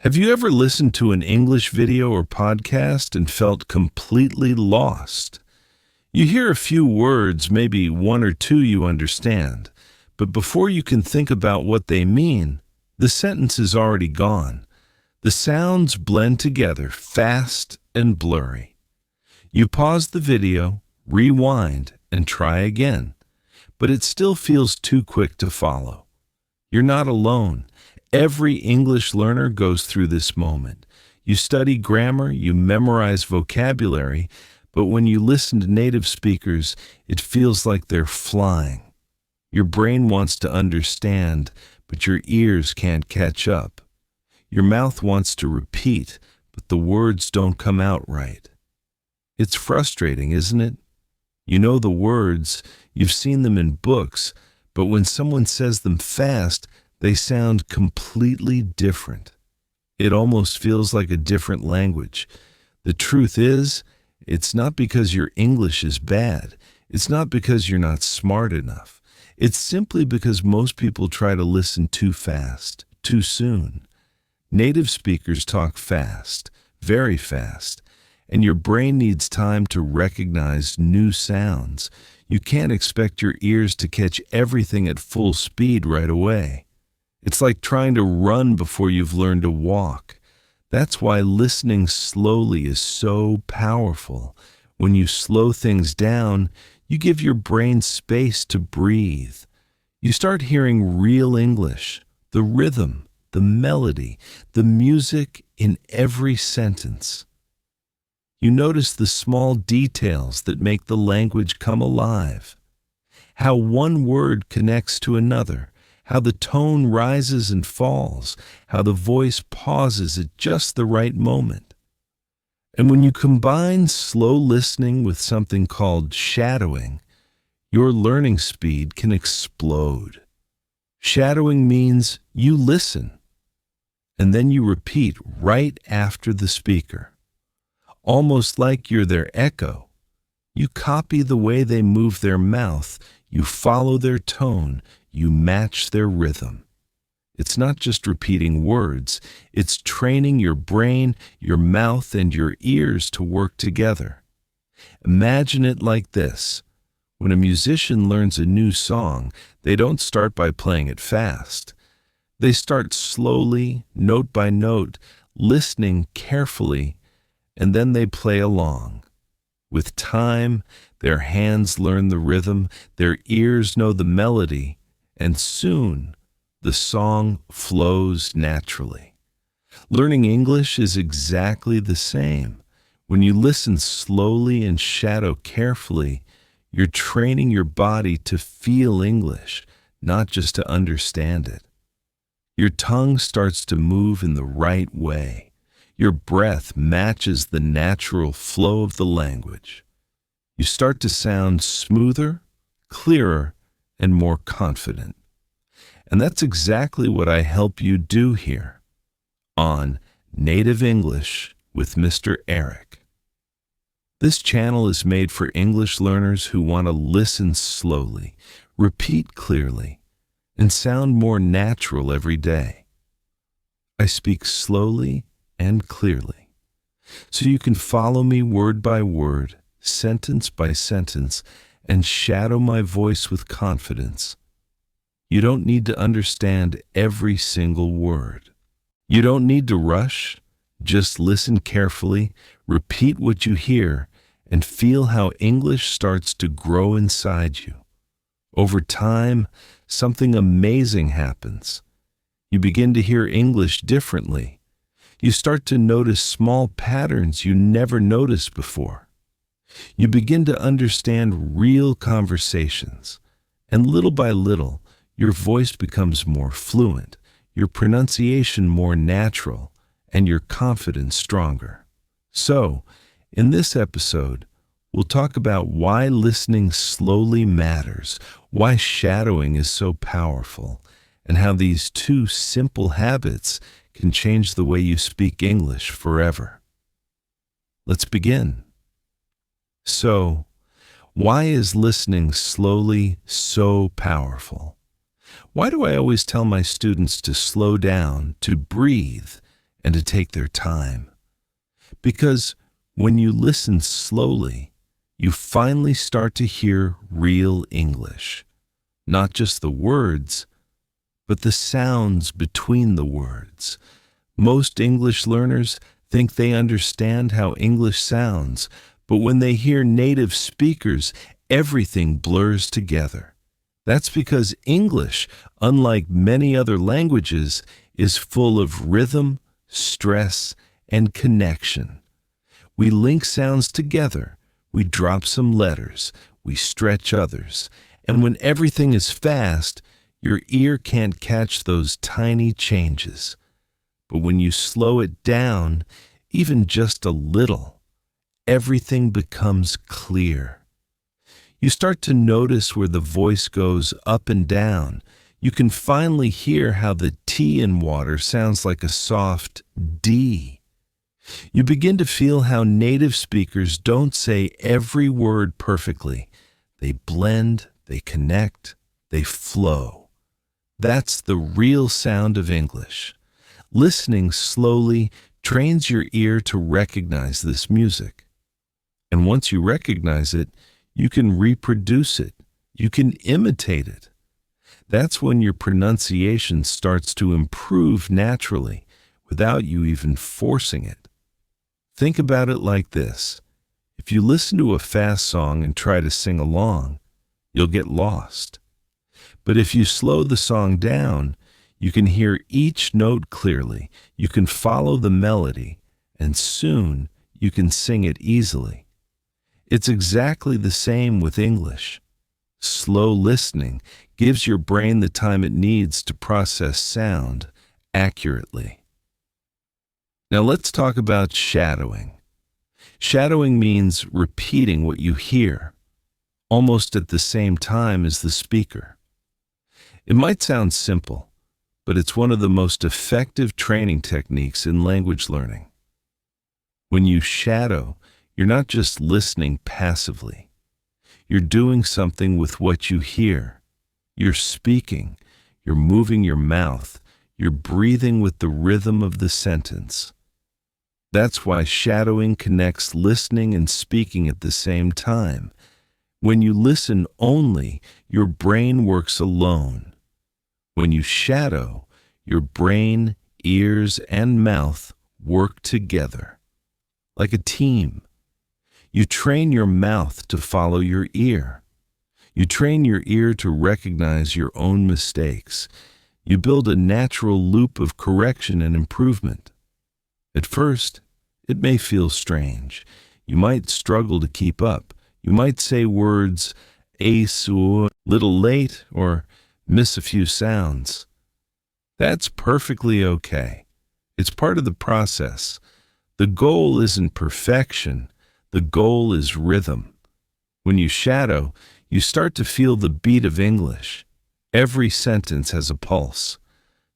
Have you ever listened to an English video or podcast and felt completely lost? You hear a few words, maybe one or two you understand, but before you can think about what they mean, the sentence is already gone. The sounds blend together, fast and blurry. You pause the video, rewind, and try again, but it still feels too quick to follow. You're not alone. Every English learner goes through this moment. You study grammar, you memorize vocabulary, but when you listen to native speakers, it feels like they're flying. Your brain wants to understand, but your ears can't catch up. Your mouth wants to repeat, but the words don't come out right. It's frustrating, isn't it? You know the words, you've seen them in books, but when someone says them fast, they sound completely different. It almost feels like a different language. The truth is, it's not because your English is bad. It's not because you're not smart enough. It's simply because most people try to listen too fast, too soon. Native speakers talk fast, very fast, and your brain needs time to recognize new sounds. You can't expect your ears to catch everything at full speed right away. It's like trying to run before you've learned to walk. That's why listening slowly is so powerful. When you slow things down, you give your brain space to breathe. You start hearing real English, the rhythm, the melody, the music in every sentence. You notice the small details that make the language come alive. How one word connects to another, how the tone rises and falls, how the voice pauses at just the right moment. And when you combine slow listening with something called shadowing, your learning speed can explode. Shadowing means you listen, and then you repeat right after the speaker. Almost like you're their echo. You copy the way they move their mouth, you follow their tone, you match their rhythm. It's not just repeating words, it's training your brain, your mouth, and your ears to work together. Imagine it like this. When a musician learns a new song, they don't start by playing it fast. They start slowly, note by note, listening carefully, and then they play along. With time, their hands learn the rhythm, their ears know the melody, and soon the song flows naturally. Learning English is exactly the same. When you listen slowly and shadow carefully, you're training your body to feel English, not just to understand it. Your tongue starts to move in the right way. Your breath matches the natural flow of the language. You start to sound smoother, clearer, and more confident. And that's exactly what I help you do here on Native English with Mr. Eric. This channel is made for English learners who want to listen slowly, repeat clearly, and sound more natural every day. I speak slowly and clearly, so you can follow me word by word, sentence by sentence, and shadow my voice with confidence. You don't need to understand every single word. You don't need to rush. Just listen carefully, repeat what you hear, and feel how English starts to grow inside you. Over time, something amazing happens. You begin to hear English differently. You start to notice small patterns you never noticed before. You begin to understand real conversations, and little by little, your voice becomes more fluent, your pronunciation more natural, and your confidence stronger. So, in this episode, we'll talk about why listening slowly matters, why shadowing is so powerful, and how these two simple habits can change the way you speak English forever. Let's begin. So, why is listening slowly so powerful? Why do I always tell my students to slow down, to breathe, and to take their time. Because when you listen slowly, you finally start to hear real English. Not just the words, but the sounds between the words. Most English learners think they understand how English sounds, but when they hear native speakers, everything blurs together. That's because English, unlike many other languages, is full of rhythm, stress, and connection. We link sounds together, we drop some letters, we stretch others, and when everything is fast, your ear can't catch those tiny changes. But when you slow it down, even just a little, everything becomes clear. You start to notice where the voice goes up and down. You can finally hear how the T in water sounds like a soft D. You begin to feel how native speakers don't say every word perfectly. They blend, they connect, they flow. That's the real sound of English. Listening slowly trains your ear to recognize this music. And once you recognize it, you can reproduce it. You can imitate it. That's when your pronunciation starts to improve naturally without you even forcing it. Think about it like this. If you listen to a fast song and try to sing along, you'll get lost. But if you slow the song down, you can hear each note clearly, you can follow the melody, and soon you can sing it easily. It's exactly the same with English. Slow listening gives your brain the time it needs to process sound accurately. Now let's talk about shadowing. Shadowing means repeating what you hear, almost at the same time as the speaker. It might sound simple, but it's one of the most effective training techniques in language learning. When you shadow, you're not just listening passively. You're doing something with what you hear. You're speaking, you're moving your mouth, you're breathing with the rhythm of the sentence. That's why shadowing connects listening and speaking at the same time. When you listen only, your brain works alone. When you shadow, your brain, ears, and mouth work together. Like a team. You train your mouth to follow your ear. You train your ear to recognize your own mistakes. You build a natural loop of correction and improvement. At first, it may feel strange. You might struggle to keep up. You might say words a little late or miss a few sounds. That's perfectly okay. It's part of the process. The goal isn't perfection. The goal is rhythm. When you shadow, you start to feel the beat of English. Every sentence has a pulse.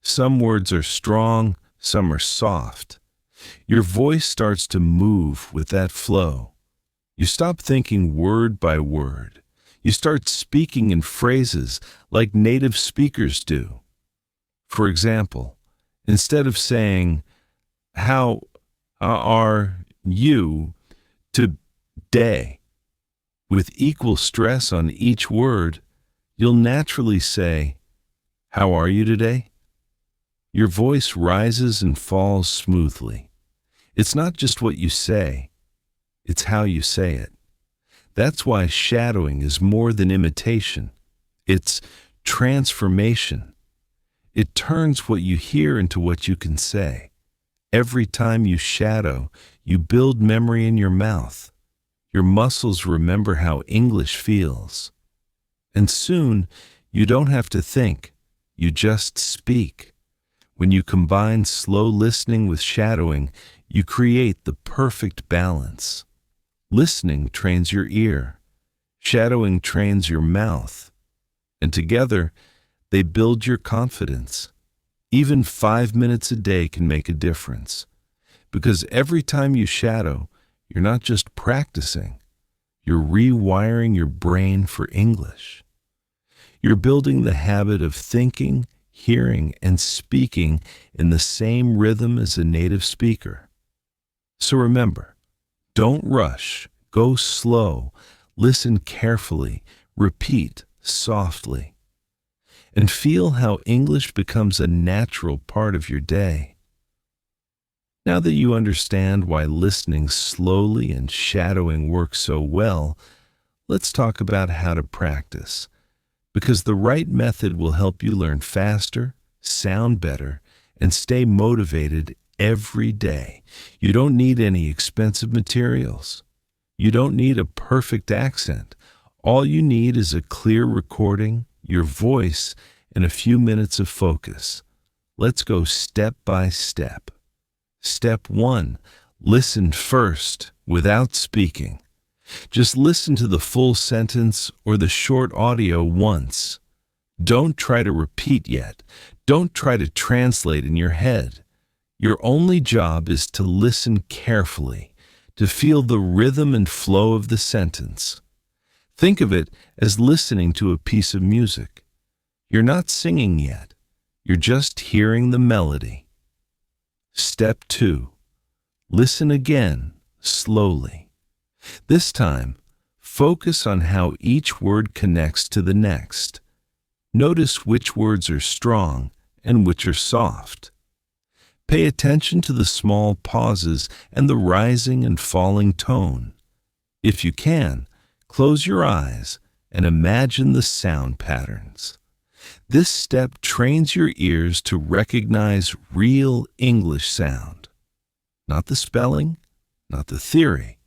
Some words are strong, some are soft. Your voice starts to move with that flow. You stop thinking word by word. You start speaking in phrases like native speakers do. For example, instead of saying, "How are you today?" with equal stress on each word, you'll naturally say, "How are you today?" Your voice rises and falls smoothly. It's not just what you say, it's how you say it. That's why shadowing is more than imitation. It's transformation. It turns what you hear into what you can say. Every time you shadow, you build memory in your mouth. Your muscles remember how English feels. And soon, you don't have to think, you just speak. When you combine slow listening with shadowing, you create the perfect balance. Listening trains your ear. Shadowing trains your mouth. And together, they build your confidence. Even 5 minutes a day can make a difference. Because every time you shadow, you're not just practicing, you're rewiring your brain for English. You're building the habit of thinking, hearing, and speaking in the same rhythm as a native speaker. So remember, don't rush, go slow, listen carefully, repeat softly, and feel how English becomes a natural part of your day. Now that you understand why listening slowly and shadowing work so well, let's talk about how to practice, because the right method will help you learn faster, sound better, and stay motivated every day. You don't need any expensive materials. You don't need a perfect accent. All you need is a clear recording, your voice, and a few minutes of focus. Let's go step by step. Step 1. Listen first, without speaking. Just listen to the full sentence or the short audio once. Don't try to repeat yet. Don't try to translate in your head. Your only job is to listen carefully, to feel the rhythm and flow of the sentence. Think of it as listening to a piece of music. You're not singing yet. You're just hearing the melody. Step 2. Listen again, slowly. This time, focus on how each word connects to the next. Notice which words are strong and which are soft. Pay attention to the small pauses and the rising and falling tone. If you can, close your eyes and imagine the sound patterns. This step trains your ears to recognize real English sound. Not the spelling, not the theory,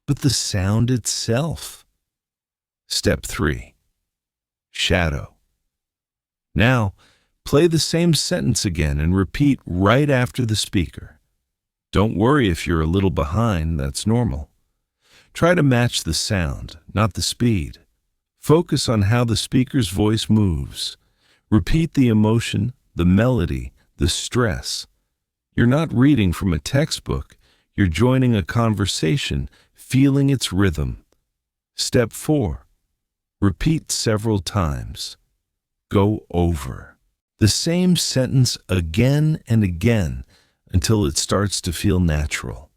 but the sound itself. Step 3. Shadow. Now, play the same sentence again and repeat right after the speaker. Don't worry if you're a little behind, that's normal. Try to match the sound, not the speed. Focus on how the speaker's voice moves. Repeat the emotion, the melody, the stress. You're not reading from a textbook. You're joining a conversation, feeling its rhythm. Step 4. Repeat several times. Go over the same sentence again and again until it starts to feel natural.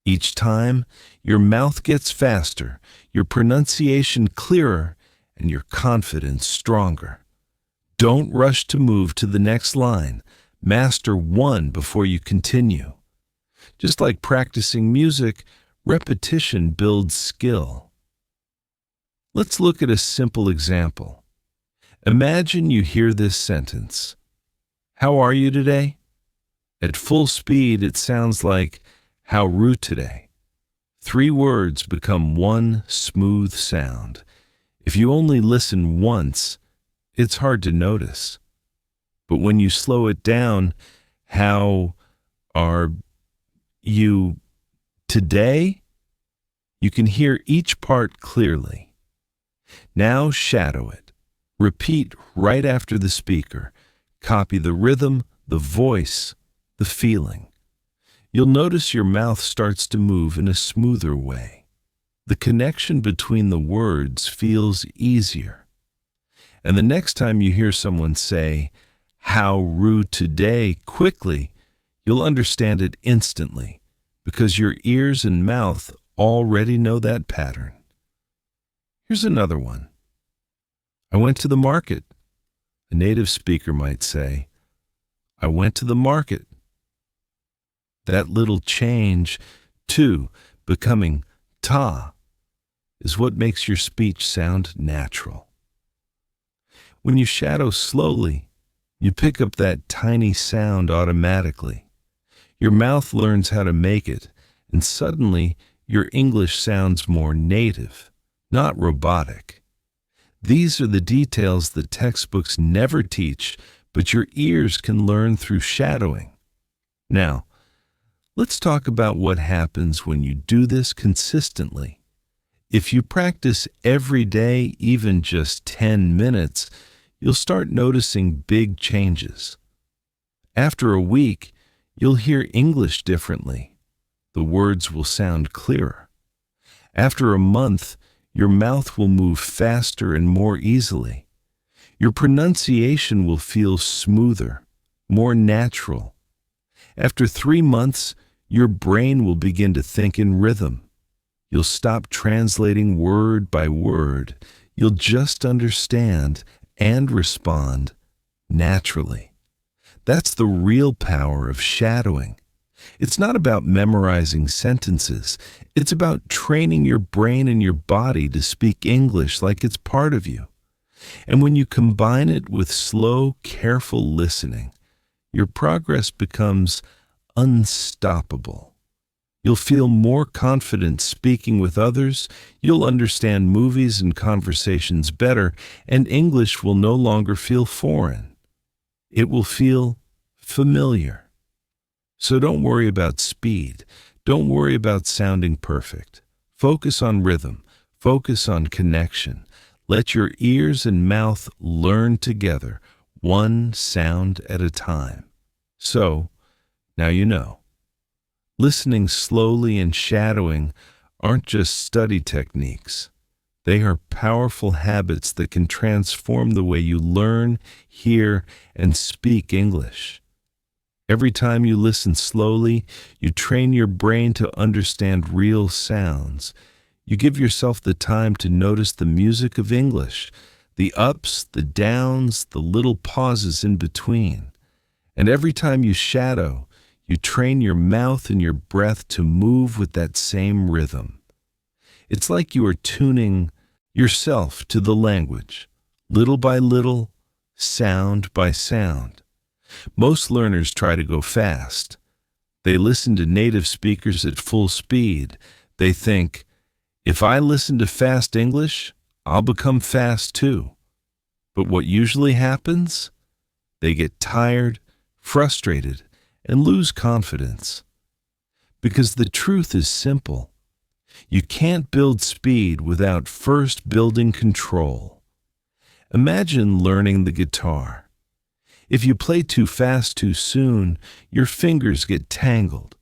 Each time, your mouth gets faster, your pronunciation clearer, and your confidence stronger. Don't rush to move to the next line. Master one before you continue. Just like practicing music, repetition builds skill. Let's look at a simple example. Imagine you hear this sentence. How are you today? At full speed, it sounds like, how rude today. 3 words become one smooth sound. If you only listen once, it's hard to notice. But when you slow it down, how are you today? You can hear each part clearly. Now shadow it. Repeat right after the speaker. Copy the rhythm, the voice, the feeling. You'll notice your mouth starts to move in a smoother way. The connection between the words feels easier. And the next time you hear someone say, how rude today, quickly, you'll understand it instantly because your ears and mouth already know that pattern. Here's another one. I went to the market. A native speaker might say, I went to the market. That little change, to becoming ta, is what makes your speech sound natural. When you shadow slowly, you pick up that tiny sound automatically. Your mouth learns how to make it, and suddenly your English sounds more native, not robotic. These are the details that textbooks never teach, but your ears can learn through shadowing. Now, let's talk about what happens when you do this consistently. If you practice every day, even just 10 minutes, you'll start noticing big changes. After a week, you'll hear English differently. The words will sound clearer. After a month, your mouth will move faster and more easily. Your pronunciation will feel smoother, more natural. After 3 months, your brain will begin to think in rhythm. You'll stop translating word by word. You'll just understand and respond naturally. That's the real power of shadowing. It's not about memorizing sentences. It's about training your brain and your body to speak English like it's part of you. And when you combine it with slow, careful listening, your progress becomes unstoppable. You'll feel more confident speaking with others, you'll understand movies and conversations better, and English will no longer feel foreign. It will feel familiar. So don't worry about speed. Don't worry about sounding perfect. Focus on rhythm. Focus on connection. Let your ears and mouth learn together, one sound at a time. So, now you know. Listening slowly and shadowing aren't just study techniques. They are powerful habits that can transform the way you learn, hear, and speak English. Every time you listen slowly, you train your brain to understand real sounds. You give yourself the time to notice the music of English, the ups, the downs, the little pauses in between. And every time you shadow, you train your mouth and your breath to move with that same rhythm. It's like you are tuning yourself to the language, little by little, sound by sound. Most learners try to go fast. They listen to native speakers at full speed. They think, if I listen to fast English, I'll become fast too. But what usually happens? They get tired, frustrated, and lose confidence. Because the truth is simple. You can't build speed without first building control. Imagine learning the guitar. If you play too fast too soon, your fingers get tangled.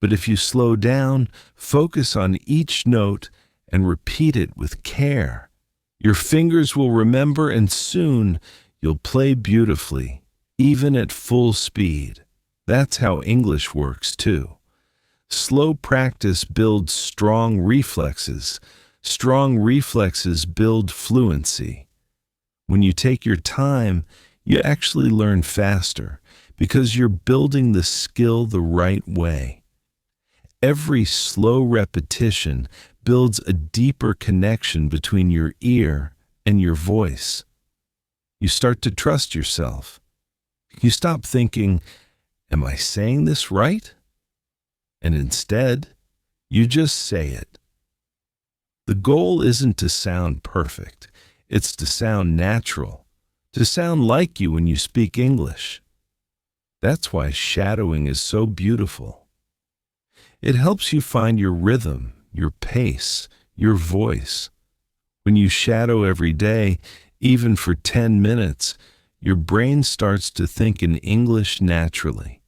But if you slow down, focus on each note, and repeat it with care, your fingers will remember, and soon you'll play beautifully, even at full speed. That's how English works too. Slow practice builds strong reflexes. Strong reflexes build fluency. When you take your time, you actually learn faster because you're building the skill the right way. Every slow repetition builds a deeper connection between your ear and your voice. You start to trust yourself. You stop thinking, am I saying this right? And instead, you just say it. The goal isn't to sound perfect. It's to sound natural, to sound like you when you speak English. That's why shadowing is so beautiful. It helps you find your rhythm, your pace, your voice. When you shadow every day, even for 10 minutes, your brain starts to think in English naturally.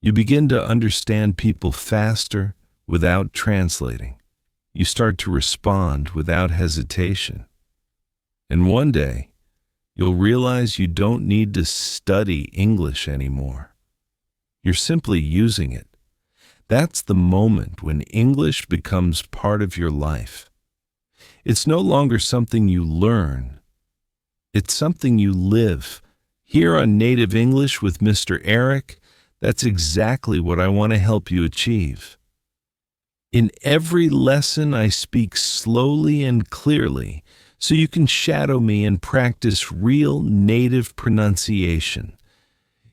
You begin to understand people faster without translating. You start to respond without hesitation. And one day, you'll realize you don't need to study English anymore. You're simply using it. That's the moment when English becomes part of your life. It's no longer something you learn. It's something you live. Here on Native English with Mr. Eric, that's exactly what I want to help you achieve. In every lesson, I speak slowly and clearly so you can shadow me and practice real native pronunciation.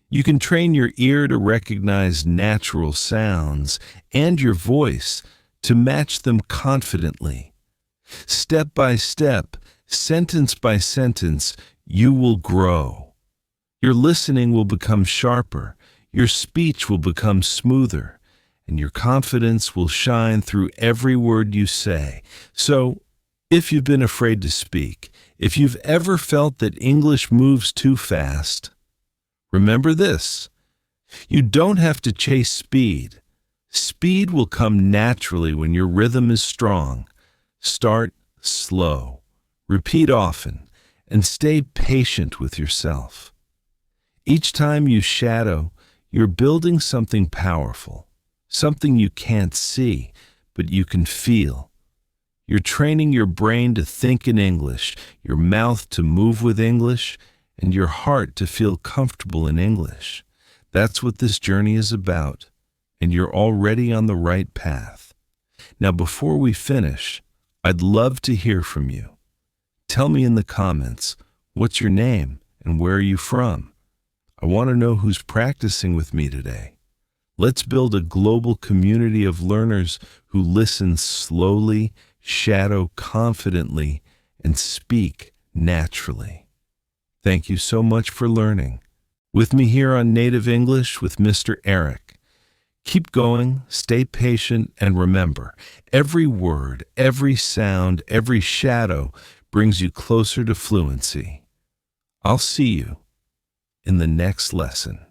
You can train your ear to recognize natural sounds and your voice to match them confidently. Step by step, sentence by sentence, you will grow. Your listening will become sharper. Your speech will become smoother, and your confidence will shine through every word you say. So, if you've been afraid to speak, if you've ever felt that English moves too fast, remember this: you don't have to chase speed. Speed will come naturally when your rhythm is strong. Start slow, repeat often, and stay patient with yourself. Each time you shadow, you're building something powerful, something you can't see, but you can feel. You're training your brain to think in English, your mouth to move with English, and your heart to feel comfortable in English. That's what this journey is about, and you're already on the right path. Now, before we finish, I'd love to hear from you. Tell me in the comments, what's your name and where are you from? I want to know who's practicing with me today. Let's build a global community of learners who listen slowly, shadow confidently, and speak naturally. Thank you so much for learning. With me here on Native English with Mr. Eric. Keep going, stay patient, and remember, every word, every sound, every shadow brings you closer to fluency. I'll see you in the next lesson.